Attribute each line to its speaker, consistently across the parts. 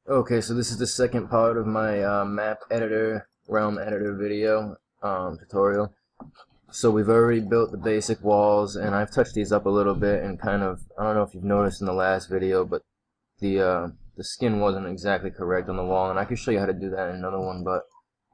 Speaker 1: Okay, so this is the second part of my map editor, realm editor video tutorial. So we've already built the basic walls, and I've touched these up a little bit and kind of, I don't know if you've noticed in the last video, but the skin wasn't exactly correct on the wall, and I could show you how to do that in another one, but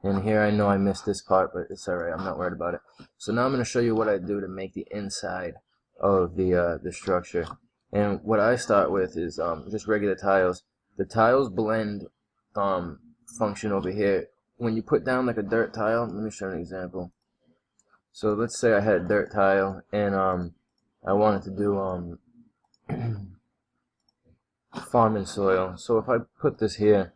Speaker 1: in here I know I missed this part, but it's alright, I'm not worried about it. So now I'm going to show you what I do to make the inside of the structure. And what I start with is just regular tiles. The tiles blend function over here. When you put down like a dirt tile, let me show an example. So let's say I had a dirt tile and I wanted to do farming soil. So if I put this here,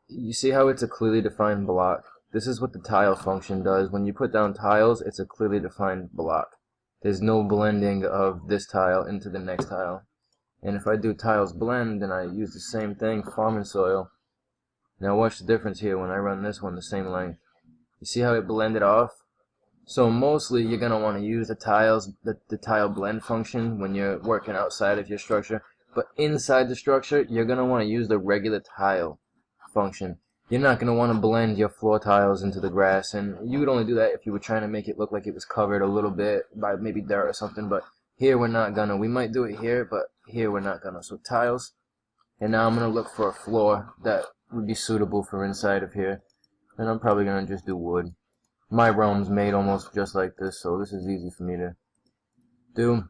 Speaker 1: you see how it's a clearly defined block? This is what the tile function does. When you put down tiles, it's a clearly defined block. There's no blending of this tile into the next tile. And if I do tiles blend and I use the same thing, farming soil, now watch the difference here when I run this one the same length. You see how it blended off? So mostly you're going to want to use the tile blend function when you're working outside of your structure. But inside the structure, you're going to want to use the regular tile function. You're not going to want to blend your floor tiles into the grass, and you would only do that if you were trying to make it look like it was covered a little bit by maybe dirt or something, but here we're not gonna. We might do it here, but here we're not gonna. So tiles, and now I'm gonna look for a floor that would be suitable for inside of here, and I'm probably gonna just do wood. My realm's made almost just like this, so this is easy for me to do.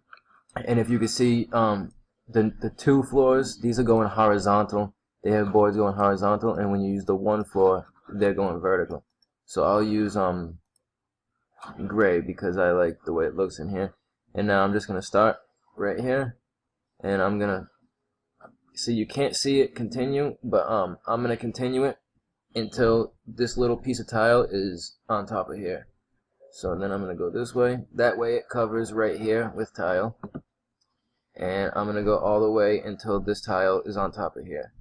Speaker 1: And if you can see, the two floors, these are going horizontal. They have boards going horizontal, and when you use the one floor, they're going vertical. So I'll use gray because I like the way it looks in here. And now I'm just gonna start right here, and I'm gonna see, you can't see it continue, but I'm gonna continue it until this little piece of tile is on top of here. So then I'm gonna go this way. That way it covers right here with tile, and I'm gonna go all the way until this tile is on top of here.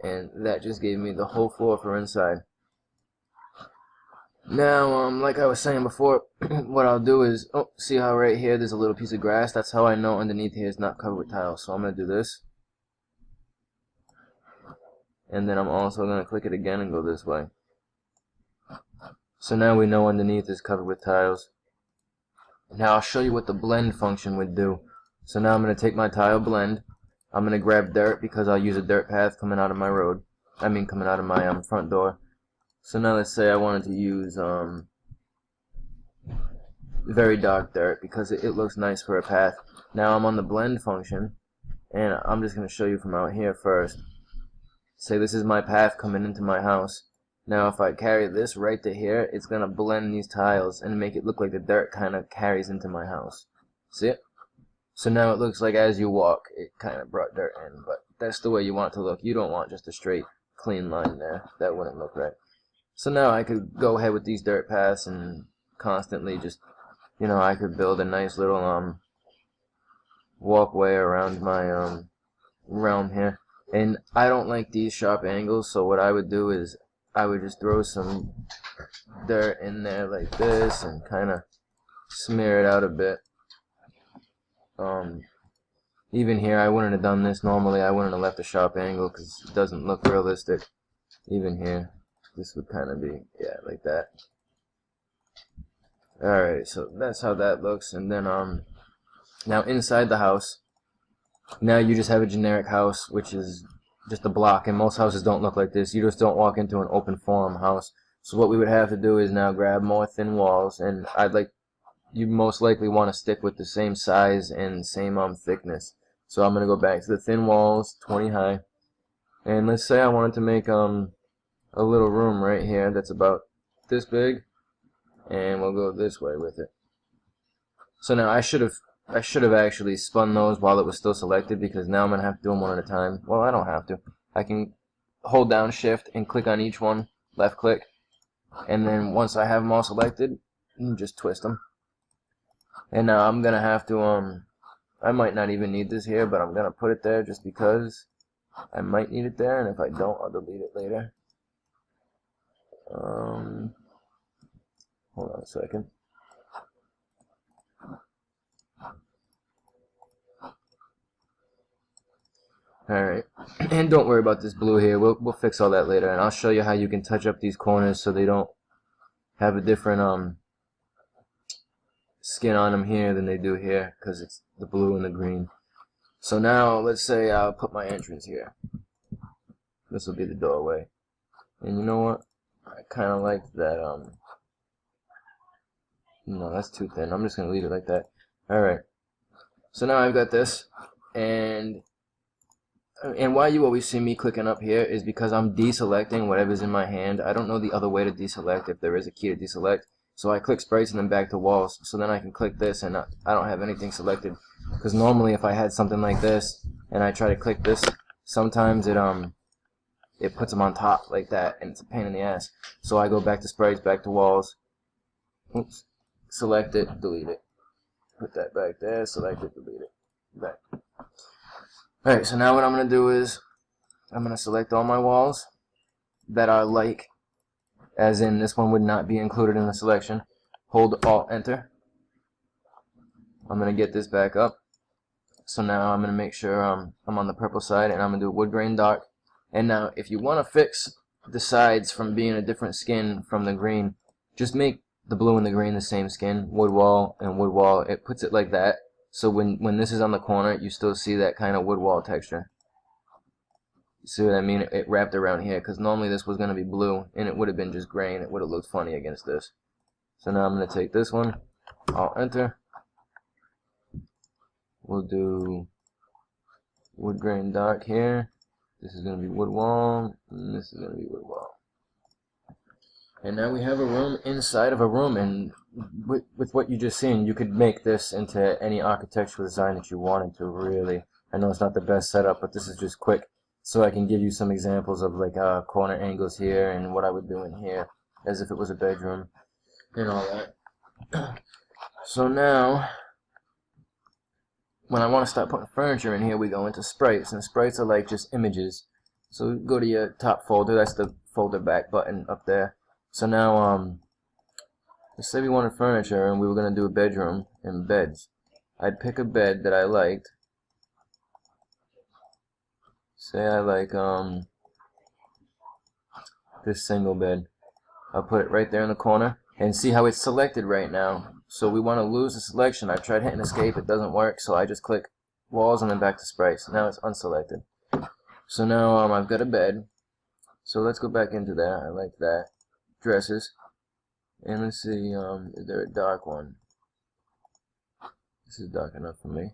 Speaker 1: And that just gave me the whole floor for inside. Now, like I was saying before, what I'll do is, oh, see how right here there's a little piece of grass? That's how I know underneath here is not covered with tiles. So I'm going to do this. And then I'm also going to click it again and go this way. So now we know underneath is covered with tiles. Now I'll show you what the blend function would do. So now I'm going to take my tile blend. I'm going to grab dirt because I'll use a dirt path coming out of my road. Coming out of my front door. So now let's say I wanted to use very dark dirt because it looks nice for a path. Now I'm on the blend function, and I'm just going to show you from out here first. Say this is my path coming into my house. Now if I carry this right to here, it's going to blend these tiles and make it look like the dirt kind of carries into my house. See it? So now it looks like as you walk, it kind of brought dirt in, but that's the way you want it to look. You don't want just a straight, clean line there. That wouldn't look right. So now I could go ahead with these dirt paths and constantly just, I could build a nice little walkway around my realm here. And I don't like these sharp angles, so what I would do is I would just throw some dirt in there like this and kind of smear it out a bit. Even here I wouldn't have done this normally. I wouldn't have left a sharp angle because it doesn't look realistic. Even here, this would kind of be, yeah, like that. Alright, so that's how that looks. And then now inside the house, now you just have a generic house, which is just a block, and most houses don't look like this. You just don't walk into an open forum house. So what we would have to do is now grab more thin walls, and you most likely want to stick with the same size and same thickness. So I'm going to go back to the thin walls, 20 high, and let's say I wanted to make a little room right here that's about this big, and we'll go this way with it. So now I should have actually spun those while it was still selected, because now I'm going to have to do them one at a time. Well, I don't have to. I can hold down shift and click on each one, left click, and then once I have them all selected, just twist them. And now I'm going to have to, I might not even need this here, but I'm going to put it there just because I might need it there, and if I don't, I'll delete it later. Hold on a second. Alright, and don't worry about this blue here, we'll fix all that later, and I'll show you how you can touch up these corners so they don't have a different skin on them here than they do here, because it's the blue and the green. So now, let's say I'll put my entrance here. This will be the doorway. And you know what? I kind of like that, no, that's too thin. I'm just going to leave it like that. Alright. So now I've got this, and why you always see me clicking up here is because I'm deselecting whatever's in my hand. I don't know the other way to deselect if there is a key to deselect. So I click sprites and then back to walls. So then I can click this and I don't have anything selected. Because normally if I had something like this and I try to click this, sometimes it puts them on top like that and it's a pain in the ass. So I go back to sprites, back to walls. Oops. Select it, delete it. Put that back there, select it, delete it. Back. Alright, so now what I'm going to do is I'm going to select all my walls that are like, as in this one would not be included in the selection. Hold Alt Enter. I'm going to get this back up. So now I'm going to make sure I'm on the purple side, and I'm going to do wood grain dark. And now if you want to fix the sides from being a different skin from the green, just make the blue and the green the same skin, wood wall and wood wall. It puts it like that. So when this is on the corner, you still see that kind of wood wall texture. You see what I mean? It wrapped around here, because normally this was going to be blue, and it would have been just gray, and it would have looked funny against this. So now I'm going to take this one, I'll enter. We'll do wood grain dark here. This is going to be wood wall, and this is going to be wood wall. And now we have a room inside of a room, and with what you just seen, you could make this into any architectural design that you wanted to, really. I know it's not the best setup, but this is just quick, so I can give you some examples of like corner angles here and what I would do in here, as if it was a bedroom, and all that. So now, when I want to start putting furniture in here, we go into sprites, and sprites are like just images. So go to your top folder, that's the folder back button up there. So now, let's say we wanted furniture and we were going to do a bedroom and beds. I'd pick a bed that I liked. Say I like this single bed. I'll put it right there in the corner and see how it's selected right now. So we want to lose the selection. I tried hitting escape, it doesn't work, so I just click walls and then back to sprites. Now it's unselected. So now I've got a bed. So let's go back into that. I like that. Dresses, and let's see, is there a dark one? This is dark enough for me.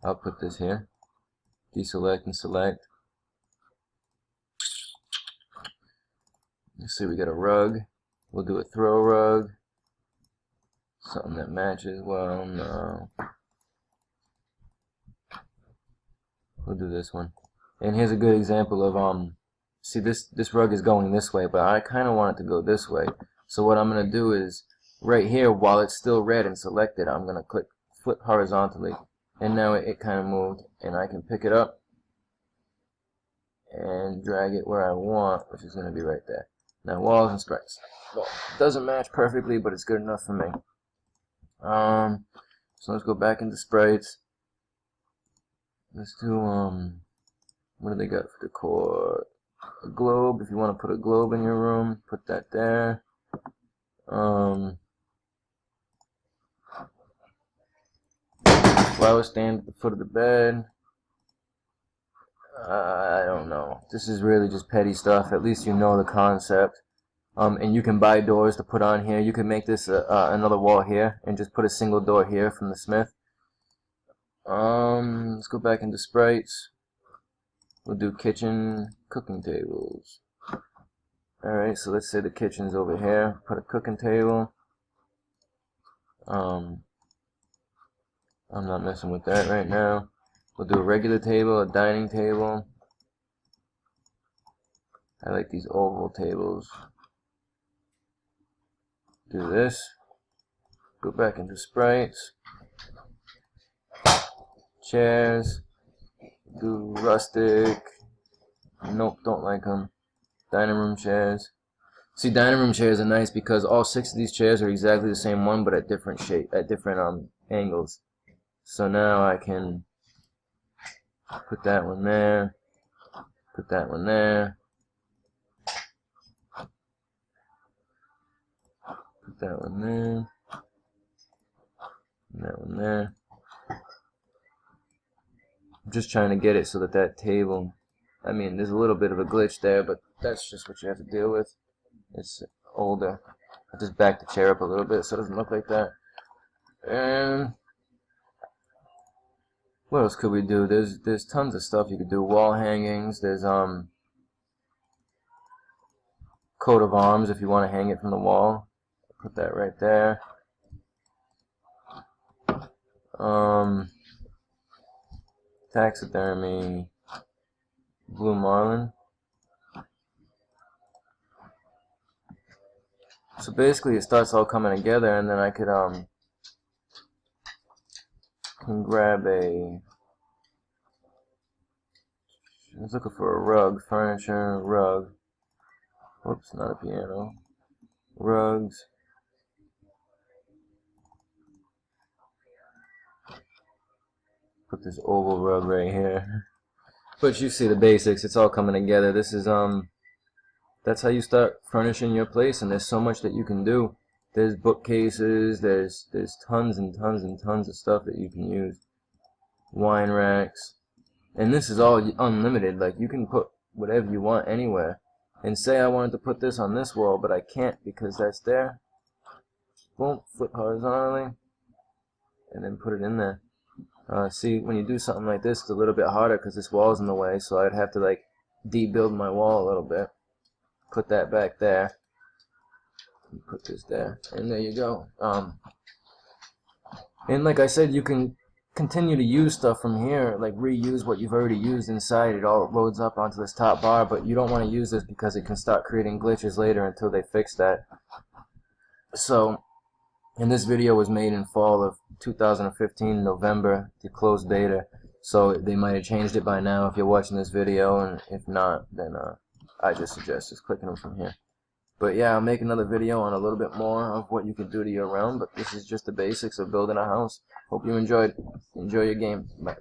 Speaker 1: I'll put this here, deselect and select. Let's see, we got a rug. We'll do a throw rug, something that matches. Well, no, we'll do this one. And here's a good example of see, this rug is going this way, but I kind of want it to go this way. So what I'm going to do is, right here, while it's still red and selected, I'm going to click flip horizontally. And now it kind of moved, and I can pick it up and drag it where I want, which is going to be right there. Now walls and sprites. Well, it doesn't match perfectly, but it's good enough for me. So let's go back into sprites. Let's do, what do they got for decor? A globe. If you want to put a globe in your room, put that there. Flower stand at the foot of the bed. I don't know. This is really just petty stuff. At least you know the concept. And you can buy doors to put on here. You can make this another wall here and just put a single door here from the smith. Let's go back into sprites. We'll do kitchen, cooking tables. Alright, so let's say the kitchen's over here. Put a cooking table. I'm not messing with that right now. We'll do a regular table, a dining table. I like these oval tables. Do this. Go back into sprites. Chairs. Do rustic. Nope, don't like them. Dining room chairs. See, dining room chairs are nice because all 6 of these chairs are exactly the same one, but at different angles. So now I can put that one there. Put that one there. Put that one there. And that one there. I'm just trying to get it so that that table, I mean, there's a little bit of a glitch there, but that's just what you have to deal with. It's older. I just back the chair up a little bit so it doesn't look like that. And what else could we do? There's tons of stuff you could do. Wall hangings. There's coat of arms if you want to hang it from the wall. Put that right there. Taxidermy. Blue marlin. So basically it starts all coming together, and then I could can grab a, I was looking for a rug, furniture, rug. Whoops, not a piano. Rugs. Put this oval rug right here. But you see the basics, it's all coming together. This is that's how you start furnishing your place, and there's so much that you can do. There's bookcases, there's tons and tons and tons of stuff that you can use. Wine racks. And this is all unlimited. Like, you can put whatever you want anywhere. And say I wanted to put this on this wall, but I can't because that's there. Boom, flip horizontally, and then put it in there. See, when you do something like this, it's a little bit harder because this wall's in the way, so I'd have to like debuild my wall a little bit. Put that back there. Put this there, and there you go. And like I said, you can continue to use stuff from here, like reuse what you've already used inside. It all loads up onto this top bar, but you don't want to use this because it can start creating glitches later until they fix that. So, and this video was made in fall of 2015, November, the closed beta. So they might have changed it by now if you're watching this video, and if not, then I just suggest just clicking them from here. But yeah, I'll make another video on a little bit more of what you can do to your realm, but this is just the basics of building a house. Hope you enjoyed. Enjoy your game. Bye.